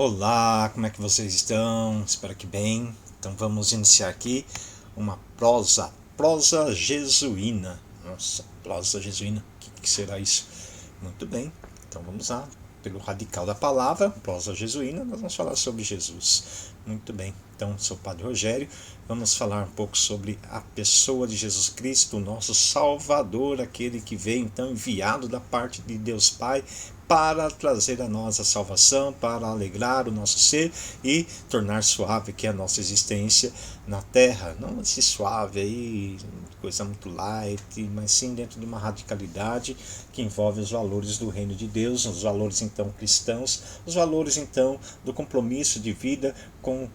Olá, como é que vocês estão? Espero que bem. Então vamos iniciar aqui uma prosa jesuína. Nossa, prosa jesuína, o que será isso? Muito bem, então vamos lá. Pelo radical da palavra, prosa jesuína, nós vamos falar sobre Jesus. Muito bem, então sou o Padre Rogério. Vamos falar um pouco sobre a pessoa de Jesus Cristo, o nosso Salvador, aquele que veio então enviado da parte de Deus Pai para trazer a nós a salvação, para alegrar o nosso ser e tornar suave que é a nossa existência na terra. Não esse suave aí, coisa muito light, mas sim dentro de uma radicalidade que envolve os valores do reino de Deus, os valores então cristãos, os valores então do compromisso de vida com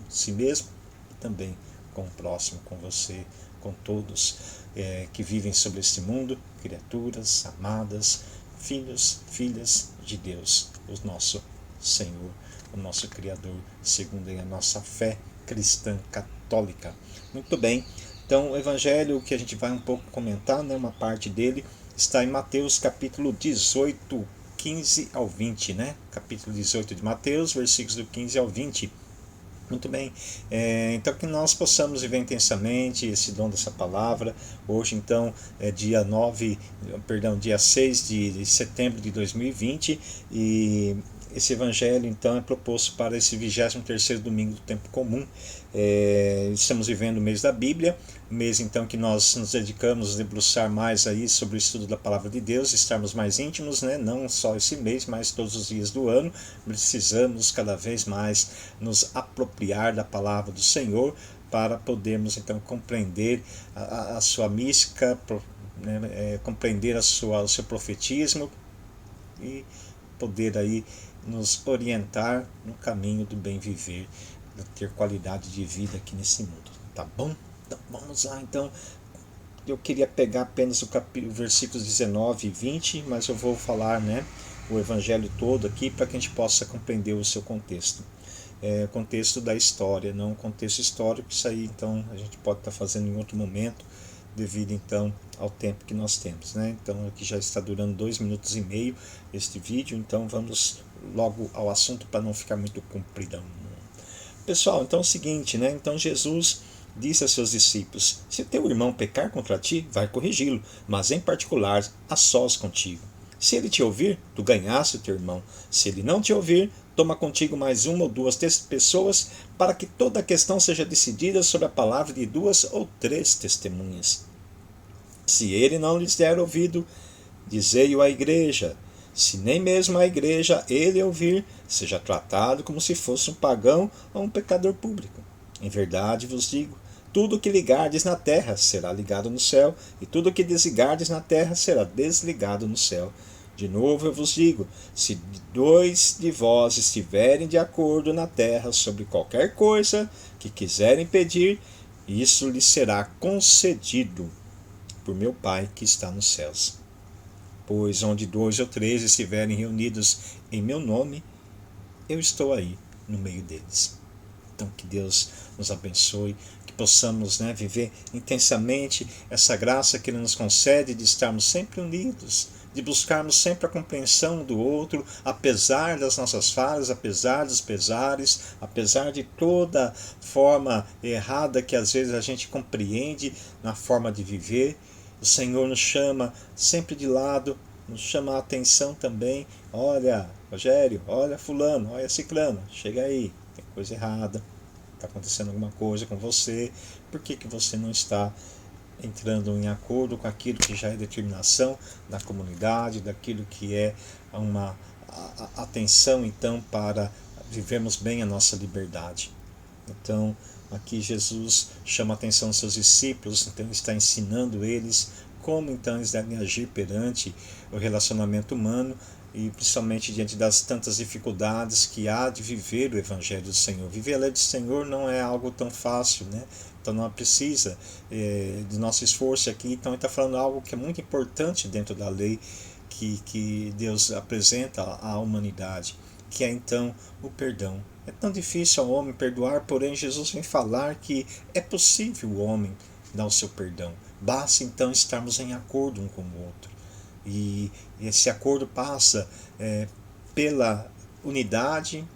si mesmo e também com o próximo, com você, com todos que vivem sobre este mundo, criaturas amadas, filhos, filhas de Deus, o nosso Senhor, o nosso Criador, segundo a nossa fé cristã católica. Muito bem, então o Evangelho que a gente vai um pouco comentar, né, uma parte dele, está em Mateus capítulo 18, 15 ao 20, né? Capítulo 18 de Mateus, versículos do 15 ao 20. Muito bem, então que nós possamos viver intensamente esse dom dessa palavra. Hoje então é dia 6 de setembro de 2020 e esse evangelho então é proposto para esse 23º domingo do tempo comum. Estamos vivendo o mês da Bíblia, mês então que nós nos dedicamos a debruçar mais aí sobre o estudo da palavra de Deus, estarmos mais íntimos, né? Não só esse mês, mas todos os dias do ano. Precisamos cada vez mais nos apropriar da palavra do Senhor para podermos então compreender a sua mística, né? Compreender o seu profetismo e poder aí nos orientar no caminho do bem viver, de ter qualidade de vida aqui nesse mundo, tá bom? Então vamos lá, então eu queria pegar apenas o versículos 19 e 20, mas eu vou falar, né, o evangelho todo aqui para que a gente possa compreender o seu contexto. O contexto da história, não o contexto histórico, isso aí então a gente pode estar fazendo em outro momento, devido então ao tempo que nós temos, né? Então aqui já está durando 2 minutos e meio este vídeo, então vamos logo ao assunto para não ficar muito compridão. Pessoal, então é o seguinte, né? Então Jesus disse a seus discípulos: se teu irmão pecar contra ti, vai corrigi-lo, mas em particular a sós contigo. Se ele te ouvir, tu ganhaste o teu irmão. Se ele não te ouvir, toma contigo mais uma ou duas pessoas, para que toda a questão seja decidida sobre a palavra de 2 ou 3 testemunhas. Se ele não lhes der ouvido, dizei-o à igreja. Se nem mesmo a igreja ele ouvir, seja tratado como se fosse um pagão ou um pecador público. Em verdade vos digo, tudo o que ligardes na terra será ligado no céu, e tudo o que desligardes na terra será desligado no céu. De novo eu vos digo, se 2 de vós estiverem de acordo na terra sobre qualquer coisa que quiserem pedir, isso lhes será concedido por meu Pai que está nos céus. Pois onde 2 ou 3 estiverem reunidos em meu nome, eu estou aí no meio deles. Então que Deus nos abençoe, que possamos, né, viver intensamente essa graça que Ele nos concede de estarmos sempre unidos, de buscarmos sempre a compreensão do outro, apesar das nossas falhas, apesar dos pesares, apesar de toda forma errada que às vezes a gente compreende na forma de viver. O Senhor nos chama sempre de lado, nos chama a atenção também. Olha, Rogério, olha fulano, olha ciclano, chega aí, tem coisa errada, está acontecendo alguma coisa com você, por que você não está entrando em acordo com aquilo que já é determinação da comunidade, daquilo que é uma atenção então para vivermos bem a nossa liberdade. Então aqui Jesus chama a atenção dos seus discípulos, então ele está ensinando eles como então eles devem agir perante o relacionamento humano e principalmente diante das tantas dificuldades que há de viver o Evangelho do Senhor. Viver a lei do Senhor não é algo tão fácil, né? Então não precisa de nosso esforço aqui. Então ele está falando algo que é muito importante dentro da lei que Deus apresenta à humanidade, que é então o perdão. É tão difícil ao homem perdoar, porém Jesus vem falar que é possível o homem dar o seu perdão. Basta então estarmos em acordo um com o outro. E esse acordo passa pela unidade,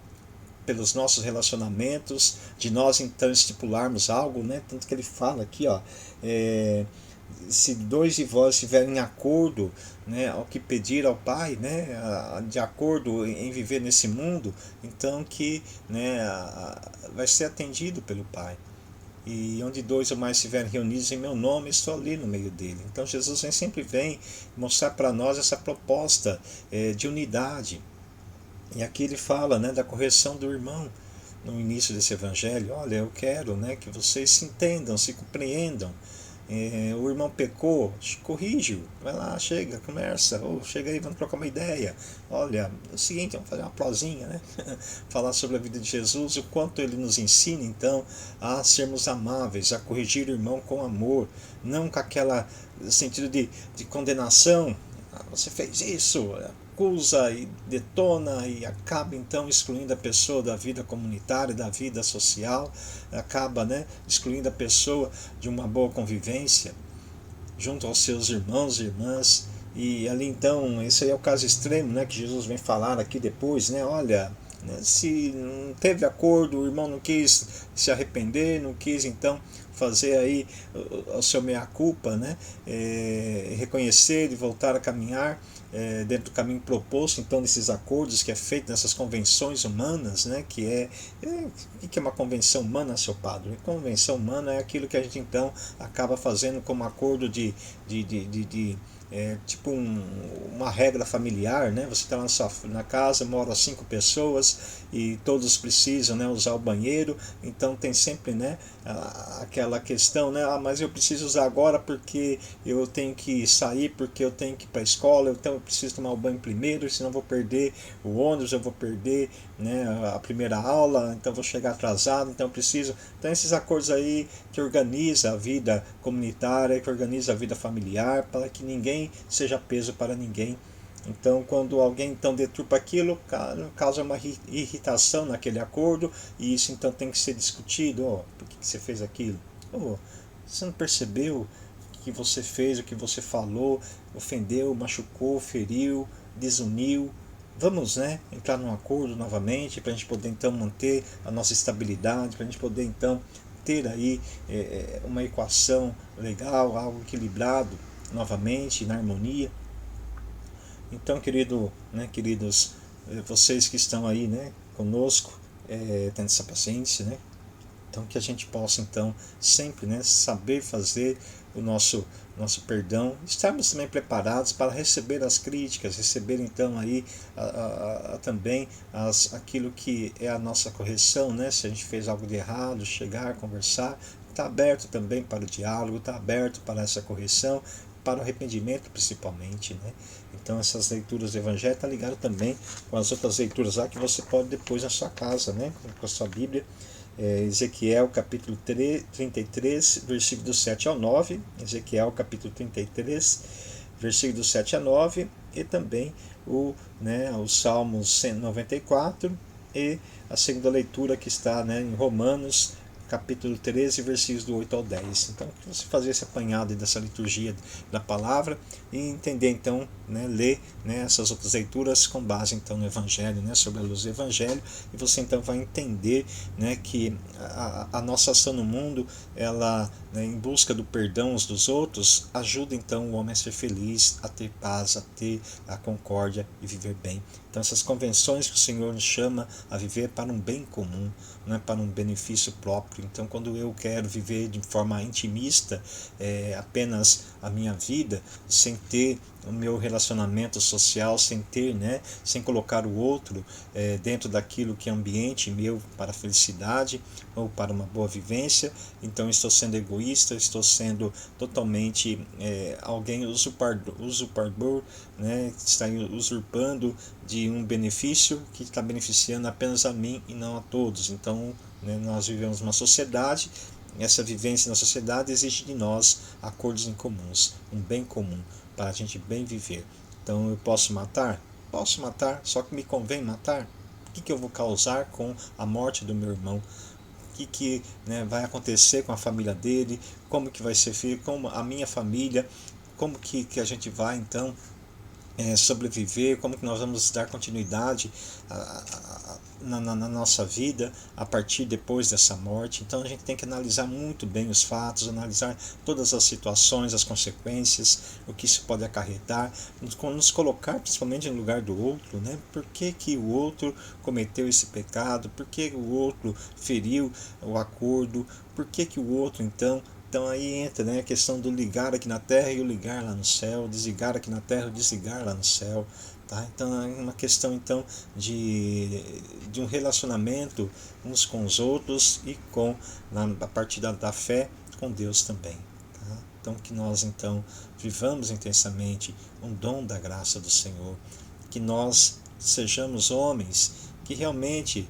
pelos nossos relacionamentos, de nós então estipularmos algo, né? Tanto que ele fala aqui, ó, se dois de vós estiverem em acordo, né, ao que pedir ao Pai, né, de acordo em viver nesse mundo, então que, né, vai ser atendido pelo Pai. E onde dois ou mais estiverem reunidos em meu nome, estou ali no meio dele. Então Jesus sempre vem mostrar para nós essa proposta de unidade. E aqui ele fala, né, da correção do irmão no início desse evangelho. Olha, eu quero, né, que vocês se entendam, se compreendam. O irmão pecou, corrige-o, vai lá, chega, conversa, chega aí, vamos trocar uma ideia. Olha, é o seguinte, vamos fazer uma prosinha, né? Falar sobre a vida de Jesus, o quanto ele nos ensina então a sermos amáveis, a corrigir o irmão com amor, não com aquela sentido de condenação. Você fez isso, acusa e detona e acaba então excluindo a pessoa da vida comunitária, da vida social, acaba, né, excluindo a pessoa de uma boa convivência junto aos seus irmãos e irmãs. E ali então, esse aí é o caso extremo, né, que Jesus vem falar aqui depois, né, olha, né, se não teve acordo, o irmão não quis se arrepender, não quis então fazer aí o seu meia-culpa, né, reconhecer e voltar a caminhar dentro do caminho proposto, então, nesses acordos que é feito nessas convenções humanas, né, que é uma convenção humana, seu padre? Convenção humana é aquilo que a gente então acaba fazendo como acordo tipo uma regra familiar, né? Você está na casa, moram 5 pessoas e todos precisam, né, usar o banheiro, então tem sempre, né, aquela questão, né, mas eu preciso usar agora porque eu tenho que sair, porque eu tenho que ir para a escola, então eu preciso tomar o banho primeiro, senão eu vou perder o ônibus, eu vou perder, né, a primeira aula, então vou chegar atrasado, então eu preciso. Então esses acordos aí que organiza a vida comunitária, que organiza a vida familiar, para que ninguém seja peso para ninguém. Então, quando alguém então deturpa aquilo, causa uma irritação naquele acordo, e isso então tem que ser discutido. Por que você fez aquilo? Você não percebeu o que você fez, o que você falou, ofendeu, machucou, feriu, desuniu? Vamos, né, entrar num acordo novamente para a gente poder então manter a nossa estabilidade, para a gente poder então ter aí uma equação legal, algo equilibrado novamente, na harmonia. Então, queridos, vocês que estão aí, né, conosco, tendo essa paciência, né, então que a gente possa então sempre, né, saber fazer o nosso perdão, estarmos também preparados para receber as críticas, receber então aí também aquilo que é a nossa correção, né, se a gente fez algo de errado, chegar, conversar, está aberto também para o diálogo, está aberto para essa correção, para o arrependimento principalmente, né? Então essas leituras do Evangelho estão ligadas também com as outras leituras lá que você pode depois na sua casa, né, com a sua Bíblia. Ezequiel capítulo 33, versículo do 7 ao 9, Ezequiel capítulo 33, versículo do 7 a 9, e também o Salmos 194 e a segunda leitura que está, né, em Romanos capítulo 13, versículos do 8 ao 10. Então, você fazer esse apanhado dessa liturgia da palavra e entender, então, né, ler, né, essas outras leituras com base, então, no Evangelho, né, sobre a luz do Evangelho, e você, então, vai entender, né, que a nossa ação no mundo, ela, né, em busca do perdão uns dos outros, ajuda, então, o homem a ser feliz, a ter paz, a ter a concórdia e viver bem. Então, essas convenções que o Senhor nos chama a viver para um bem comum, não é para um benefício próprio. Então, quando eu quero viver de forma intimista apenas a minha vida, sem ter o meu relacionamento social, sem ter, né, sem colocar o outro dentro daquilo que é ambiente meu para a felicidade ou para uma boa vivência, então estou sendo egoísta, estou sendo totalmente alguém usurpador, né, está usurpando de um benefício que está beneficiando apenas a mim e não a todos. Então, né, nós vivemos uma sociedade, essa vivência na sociedade exige de nós acordos em comuns, um bem comum, para a gente bem viver. Então, eu posso matar? Posso matar, só que me convém matar? O que eu vou causar com a morte do meu irmão? O que né, vai acontecer com a família dele? Como que vai ser feito? Como a minha família? Como que a gente vai, então, sobreviver, como que nós vamos dar continuidade na nossa vida a partir depois dessa morte. Então a gente tem que analisar muito bem os fatos, analisar todas as situações, as consequências, o que isso pode acarretar, nos colocar principalmente no lugar do outro, né? Por que o outro cometeu esse pecado? Por que o outro feriu o acordo? Por que o outro então aí entra, né, a questão do ligar aqui na terra e o ligar lá no céu, desligar aqui na terra e desligar lá no céu. Tá? Então é uma questão então de um relacionamento uns com os outros e a partir da fé com Deus também. Tá? Então que nós então vivamos intensamente um dom da graça do Senhor, que nós sejamos homens que realmente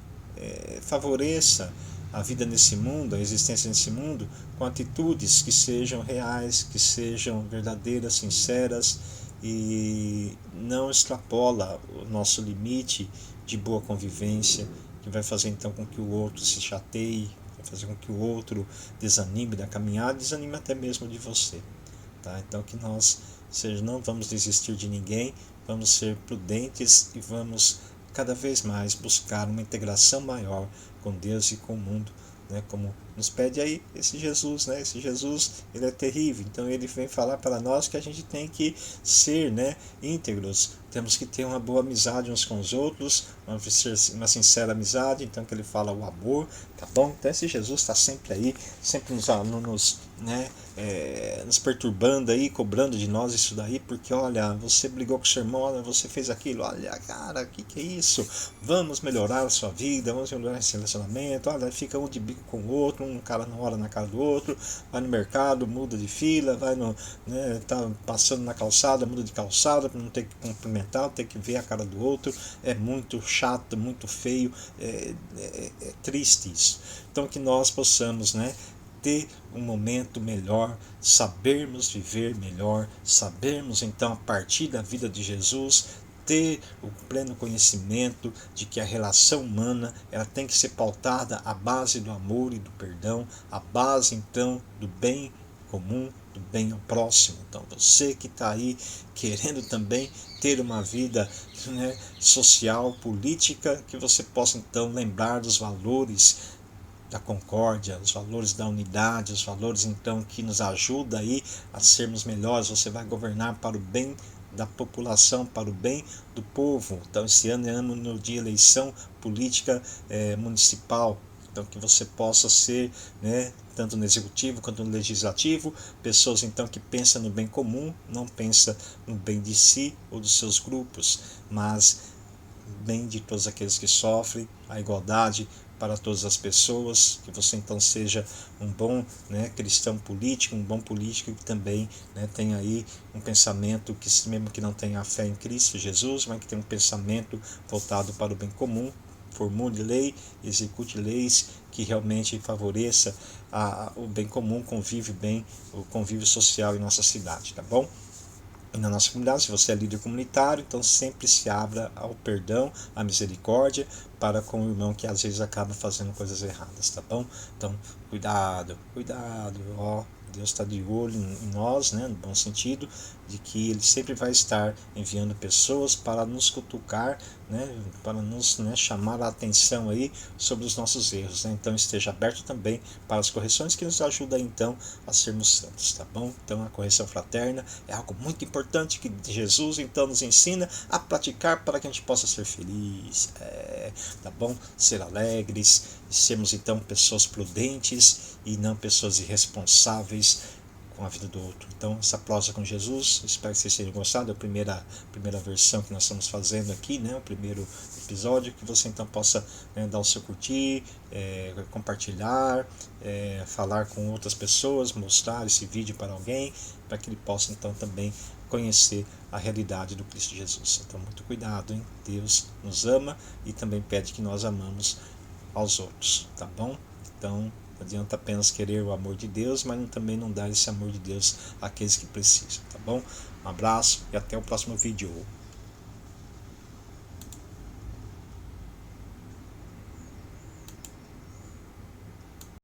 favoreça a vida nesse mundo, a existência nesse mundo, com atitudes que sejam reais, que sejam verdadeiras, sinceras e não extrapola o nosso limite de boa convivência, que vai fazer então com que o outro se chateie, vai fazer com que o outro desanime da caminhada, desanime até mesmo de você. Tá? Então que nós não vamos desistir de ninguém, vamos ser prudentes e vamos cada vez mais buscar uma integração maior com Deus e com o mundo, né? Como nos pede aí esse Jesus, né? Esse Jesus, ele é terrível, então ele vem falar para nós que a gente tem que ser, né, íntegros, temos que ter uma boa amizade uns com os outros, uma sincera amizade, então que ele fala o amor, tá bom? Então esse Jesus está sempre aí, sempre nos perturbando aí, cobrando de nós isso daí, porque olha, você brigou com o seu irmão, olha, você fez aquilo, olha, cara, o que é isso? Vamos melhorar a sua vida, vamos melhorar esse relacionamento, olha, fica um de bico com o outro, um cara não olha na cara do outro, vai no mercado, muda de fila, vai tá passando na calçada, muda de calçada, para não ter que cumprimentar, ter que ver a cara do outro, é muito chato, muito feio, é triste isso. Então que nós possamos, né, ter um momento melhor, sabermos viver melhor, sabermos então a partir da vida de Jesus ter o pleno conhecimento de que a relação humana ela tem que ser pautada à base do amor e do perdão, à base então do bem comum, do bem ao próximo. Então você que está aí querendo também ter uma vida, né, social, política, que você possa então lembrar dos valores da concórdia, os valores da unidade, os valores então que nos ajudam aí a sermos melhores. Você vai governar para o bem da população, para o bem do povo. Então esse ano é ano de eleição política municipal. Então que você possa ser, né, tanto no executivo quanto no legislativo, pessoas então que pensam no bem comum, não pensam no bem de si ou dos seus grupos, mas bem de todos aqueles que sofrem, a igualdade para todas as pessoas, que você então seja um bom, né, cristão político, um bom político que também, né, tenha aí um pensamento que, mesmo que não tenha a fé em Cristo Jesus, mas que tenha um pensamento voltado para o bem comum, formule lei, execute leis que realmente favoreça o bem comum, o convívio social em nossa cidade, tá bom? Na nossa comunidade, se você é líder comunitário, então sempre se abra ao perdão, à misericórdia para com o irmão que às vezes acaba fazendo coisas erradas, tá bom? Então, cuidado, ó, Deus está de olho em nós, né, no bom sentido, de que Ele sempre vai estar enviando pessoas para nos cutucar, né, para nos, né, chamar a atenção aí sobre os nossos erros, né? Então esteja aberto também para as correções que nos ajudam então a sermos santos, tá bom? Então a correção fraterna é algo muito importante que Jesus então nos ensina a praticar para que a gente possa ser feliz, tá bom? Ser alegres, sermos então pessoas prudentes e não pessoas irresponsáveis com a vida do outro. Então, essa prosa com Jesus, espero que vocês tenham gostado. É a primeira versão que nós estamos fazendo aqui, né? O primeiro episódio, que você então possa, né, dar o seu curtir, compartilhar, falar com outras pessoas, mostrar esse vídeo para alguém, para que ele possa então também conhecer a realidade do Cristo Jesus. Então, muito cuidado, hein? Deus nos ama e também pede que nós amamos aos outros, tá bom? Então, não adianta apenas querer o amor de Deus, mas também não dar esse amor de Deus àqueles que precisam, tá bom? Um abraço e até o próximo vídeo.